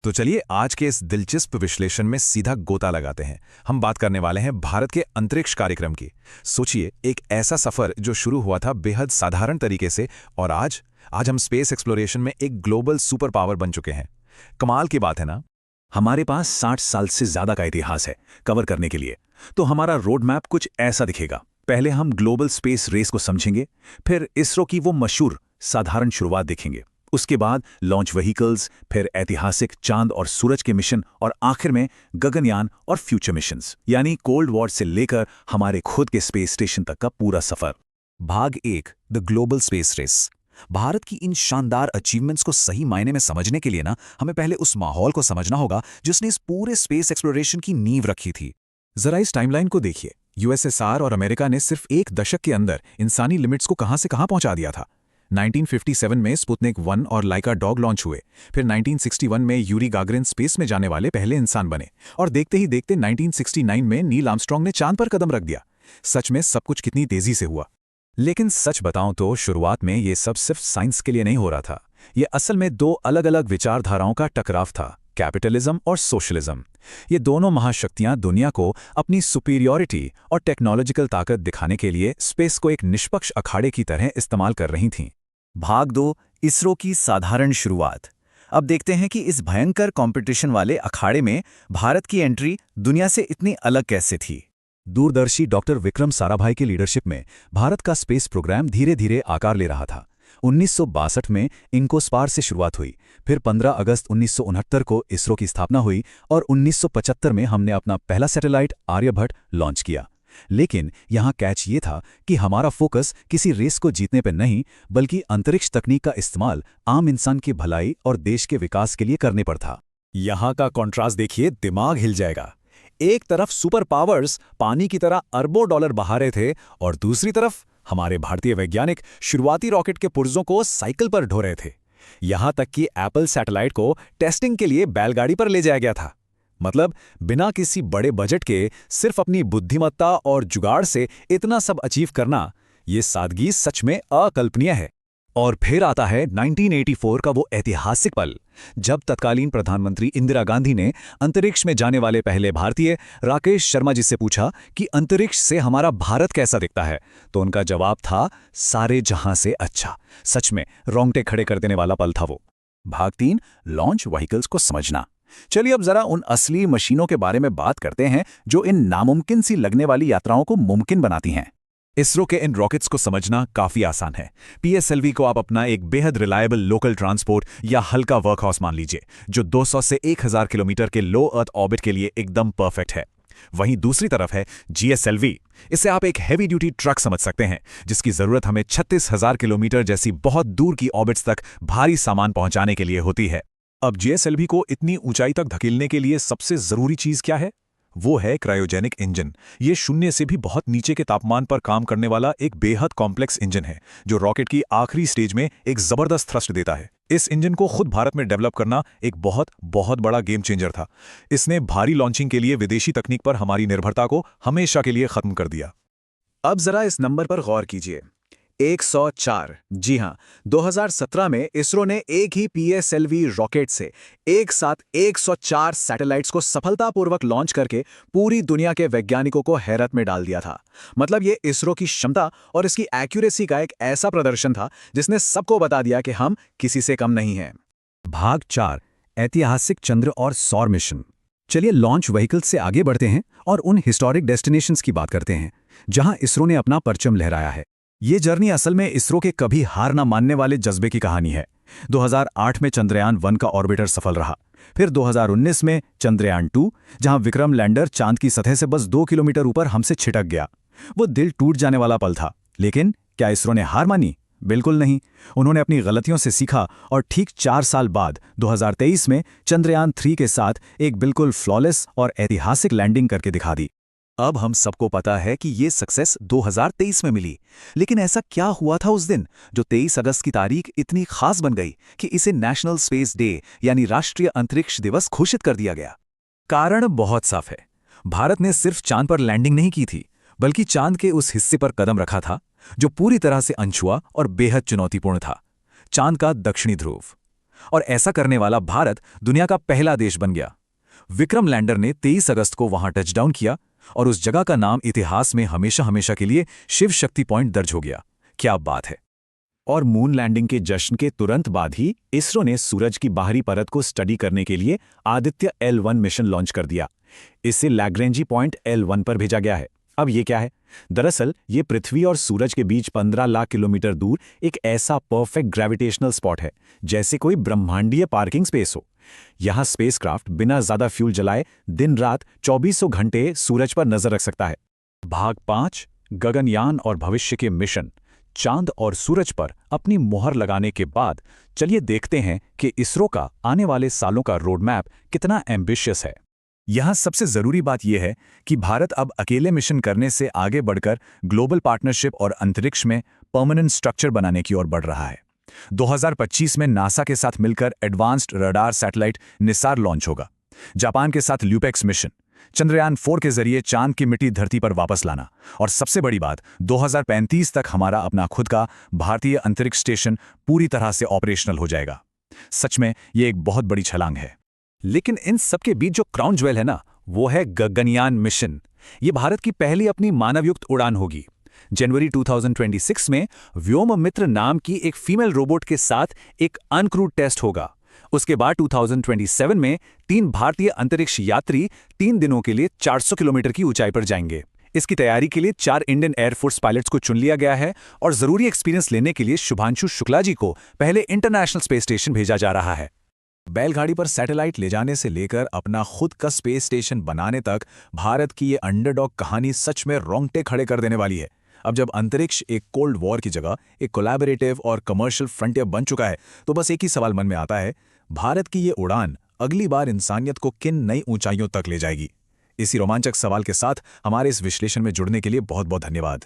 तो चलिए आज के इस दिलचस्प विश्लेषण में सीधा गोता लगाते हैं। हम बात करने वाले हैं भारत के अंतरिक्ष कार्यक्रम की। सोचिए, एक ऐसा सफर जो शुरू हुआ था बेहद साधारण तरीके से और आज आज हम स्पेस एक्सप्लोरेशन में एक ग्लोबल सुपर पावर बन चुके हैं। कमाल की बात है ना। हमारे पास 60 साल से ज्यादा का इतिहास है कवर करने के लिए। तो हमारा रोड मैप कुछ ऐसा दिखेगा। पहले हम ग्लोबल स्पेस रेस को समझेंगे, फिर इसरो की वो मशहूर साधारण शुरुआत देखेंगे, उसके बाद लॉन्च व्हीकल्स, फिर ऐतिहासिक चांद और सूरज के मिशन और आखिर में गगनयान और फ्यूचर मिशंस, यानी कोल्ड वॉर से लेकर हमारे खुद के स्पेस स्टेशन तक का पूरा सफर। भाग 1, the global space race. Bharat की इन शानदार अचीवमेंट्स को सही मायने में समझने के लिए ना हमें पहले उस माहौल को समझना होगा जिसने इस पूरे स्पेस एक्सप्लोरेशन की नींव रखी थी। जरा इस टाइमलाइन को देखिए। यूएसएसआर और अमेरिका ने सिर्फ एक दशक के अंदर इंसानी लिमिट्स को कहां से कहां पहुंचा दिया था। 1957 में स्पुतनिक 1 और लाइका डॉग लॉन्च हुए। फिर 1961 में यूरी गागरिन स्पेस में जाने वाले पहले इंसान बने और देखते ही देखते 1969 में नील आर्मस्ट्रॉन्ग ने चांद पर कदम रख दिया। सच में सब कुछ कितनी तेजी से हुआ। लेकिन सच बताऊं तो शुरुआत में ये सब सिर्फ साइंस के लिए नहीं हो रहा था। ये असल में दो अलग अलग विचारधाराओं का टकराव था, कैपिटलिज्म और सोशलिज्म। ये दोनों महाशक्तियां दुनिया को अपनी सुपीरियॉरिटी और टेक्नोलॉजिकल ताकत दिखाने के लिए स्पेस को एक निष्पक्ष अखाड़े की तरह इस्तेमाल कर रही थीं। भाग 2, इसरो की साधारण शुरुआत। अब देखते हैं कि इस भयंकर कंपटीशन वाले अखाड़े में भारत की एंट्री दुनिया से इतनी अलग कैसे थी। दूरदर्शी डॉक्टर विक्रम साराभाई की लीडरशिप में भारत का स्पेस प्रोग्राम धीरे धीरे आकार ले रहा था। 1962 में इनकोस्पार से शुरुआत हुई, फिर 15 अगस्त 1969 को इसरो की स्थापना हुई और 1975 में हमने अपना पहला सैटेलाइट आर्यभट्ट लॉन्च किया। लेकिन यहाँ कैच ये था कि हमारा फोकस किसी रेस को जीतने पर नहीं, बल्कि अंतरिक्ष तकनीक का इस्तेमाल आम इंसान की भलाई और देश के विकास के लिए करने पर था। यहाँ का कॉन्ट्रास्ट देखिए, दिमाग हिल जाएगा। एक तरफ सुपर पावर्स पानी की तरह अरबों डॉलर बहा रहे थे और दूसरी तरफ हमारे भारतीय वैज्ञानिक शुरुआती रॉकेट के पुर्जों को साइकिल पर ढो रहे थे। यहां तक कि एप्पल सैटेलाइट को टेस्टिंग के लिए बैलगाड़ी पर ले जाया गया था। मतलब बिना किसी बड़े बजट के सिर्फ अपनी बुद्धिमत्ता और जुगाड़ से इतना सब अचीव करना, ये सादगी सच में अकल्पनीय है। और फिर आता है 1984 का वो ऐतिहासिक पल, जब तत्कालीन प्रधानमंत्री इंदिरा गांधी ने अंतरिक्ष में जाने वाले पहले भारतीय राकेश शर्मा जी से पूछा कि अंतरिक्ष से हमारा भारत कैसा दिखता है। तो उनका जवाब था, सारे जहां से अच्छा। सच में रोंगटे खड़े कर देने वाला पल था वो। भाग 3, लॉन्च व्हीकल्स को समझना। चलिए अब जरा उन असली मशीनों के बारे में बात करते हैं जो इन नामुमकिन सी लगने वाली यात्राओं को मुमकिन बनाती हैं। इसरो के इन रॉकेट्स को समझना काफी आसान है। पीएसएलवी को आप अपना एक बेहद रिलायबल लोकल ट्रांसपोर्ट या हल्का वर्कहाउस मान लीजिए, जो 200 से 1000 किलोमीटर के लो अर्थ ऑर्बिट के लिए एकदम परफेक्ट है। वहीं दूसरी तरफ है जीएसएलवी। इसे आप एक हैवी ड्यूटी ट्रक समझ सकते हैं, जिसकी जरूरत हमें 36,000 किलोमीटर जैसी बहुत दूर की ऑर्बिट्स तक भारी सामान पहुंचाने के लिए होती है। अब जीएसएलवी को इतनी ऊंचाई तक धकेलने के लिए सबसे जरूरी चीज क्या है? वो है क्रायोजेनिक इंजन। ये शून्य से भी बहुत नीचे के तापमान पर काम करने वाला एक बेहद कॉम्प्लेक्स इंजन है, जो रॉकेट की आखिरी स्टेज में एक जबरदस्त थ्रस्ट देता है। इस इंजन को खुद भारत में डेवलप करना एक बहुत बहुत बड़ा गेम चेंजर था। इसने भारी लॉन्चिंग के लिए विदेशी तकनीक पर हमारी निर्भरता को हमेशा के लिए खत्म कर दिया। अब जरा इस नंबर पर गौर कीजिए, 104। जी हां, 2017 में इसरो ने एक ही पीएसएलवी रॉकेट से एक साथ 104 सैटेलाइट्स को सफलतापूर्वक लॉन्च करके पूरी दुनिया के वैज्ञानिकों को हैरत में डाल दिया था। मतलब ये इसरो की क्षमता और इसकी एक्यूरेसी का एक ऐसा प्रदर्शन था जिसने सबको बता दिया कि हम किसी से कम नहीं हैं। भाग 4, ऐतिहासिक चंद्र और सौर मिशन। चलिए लॉन्च व्हीकल से आगे बढ़ते हैं और उन हिस्टोरिक डेस्टिनेशंस की बात करते हैं जहां इसरो ने अपना परचम लहराया है। ये जर्नी असल में इसरो के कभी हार न मानने वाले जज्बे की कहानी है। 2008 में चंद्रयान 1 का ऑर्बिटर सफल रहा। फिर 2019 में चंद्रयान 2, जहां विक्रम लैंडर चांद की सतह से बस 2 किलोमीटर ऊपर हमसे छिटक गया। वो दिल टूट जाने वाला पल था। लेकिन क्या इसरो ने हार मानी? बिल्कुल नहीं। उन्होंने अपनी गलतियों से सीखा और ठीक 4 साल बाद 2023 में चंद्रयान 3 के साथ एक बिल्कुल फ्लॉलेस और ऐतिहासिक लैंडिंग करके दिखा दी। अब हम सबको पता है कि ये सक्सेस 2023 में मिली, लेकिन ऐसा क्या हुआ था उस दिन जो 23 अगस्त की तारीख इतनी खास बन गई कि इसे नेशनल स्पेस डे यानी राष्ट्रीय अंतरिक्ष दिवस घोषित कर दिया गया? कारण बहुत साफ है। भारत ने सिर्फ चांद पर लैंडिंग नहीं की थी, बल्कि चांद के उस हिस्से पर कदम रखा था जो पूरी तरह से अनछुआ और बेहद चुनौतीपूर्ण था, चांद का दक्षिणी ध्रुव। और ऐसा करने वाला भारत दुनिया का पहला देश बन गया। विक्रम लैंडर ने 23 अगस्त को वहां टचडाउन किया और उस जगह का नाम इतिहास में हमेशा हमेशा के लिए शिव शक्ति पॉइंट दर्ज हो गया। क्या बात है। और मून लैंडिंग के जश्न के तुरंत बाद ही इसरो ने सूरज की बाहरी परत को स्टडी करने के लिए आदित्य L1 मिशन लॉन्च कर दिया। इसे लैग्रेंजी पॉइंट L1 पर भेजा गया है। अब ये क्या है? दरअसल ये पृथ्वी और सूरज के बीच 15 लाख किलोमीटर दूर एक ऐसा परफेक्ट ग्रेविटेशनल स्पॉट है, जैसे कोई ब्रह्मांडीय पार्किंग स्पेस हो। यहां स्पेसक्राफ्ट बिना ज्यादा फ्यूल जलाए दिन रात 2400 घंटे सूरज पर नजर रख सकता है। भाग 5, गगनयान और भविष्य के मिशन। चांद और सूरज पर अपनी मोहर लगाने के बाद चलिए देखते हैं कि इसरो का आने वाले सालों का रोडमैप कितना एम्बिशियस है। यहां सबसे जरूरी बात यह है कि भारत अब अकेले मिशन करने से आगे बढ़कर ग्लोबल पार्टनरशिप और अंतरिक्ष में परमानेंट स्ट्रक्चर बनाने की ओर बढ़ रहा है। 2025 में नासा के साथ मिलकर advanced radar satellite Nisar launch होगा। जापान के साथ ल्यूपेक्स मिशन, चंद्रयान 4 के जरिए चांद की मिट्टी धरती पर वापस लाना, और सबसे बड़ी बात 2035 तक हमारा अपना खुद का भारतीय अंतरिक्ष स्टेशन पूरी तरह से ऑपरेशनल हो जाएगा। सच में ये एक बहुत बड़ी छलांग है। लेकिन इन सबके बीच जो क्राउन ज्वेल है ना, वो है गगनयान मिशन। ये भारत की पहली अपनी मानवयुक्त उड़ान होगी। जनवरी 2026 में व्योम मित्र नाम की एक फीमेल रोबोट के साथ एक अनक्रूड टेस्ट होगा। उसके बाद 2027 में 3 भारतीय अंतरिक्ष यात्री 3 दिनों के लिए 400 किलोमीटर की ऊंचाई पर जाएंगे। इसकी तैयारी के लिए 4 इंडियन एयरफोर्स पायलट्स को चुन लिया गया है और जरूरी एक्सपीरियंस लेने के लिए शुभांशु शुक्ला जी को पहले इंटरनेशनल स्पेस स्टेशन भेजा जा रहा है। बैलगाड़ी पर सैटेलाइट ले जाने से लेकर अपना खुद का स्पेस स्टेशन बनाने तक भारत की ये अंडरडॉग कहानी सच में रोंगटे खड़े कर देने वाली है। अब जब अंतरिक्ष एक कोल्ड वॉर की जगह एक कोलैबोरेटिव और कमर्शियल फ्रंटियर बन चुका है, तो बस एक ही सवाल मन में आता है, भारत की ये उड़ान अगली बार इंसानियत को किन नई ऊंचाइयों तक ले जाएगी? इसी रोमांचक सवाल के साथ हमारे इस विश्लेषण में जुड़ने के लिए बहुत बहुत धन्यवाद।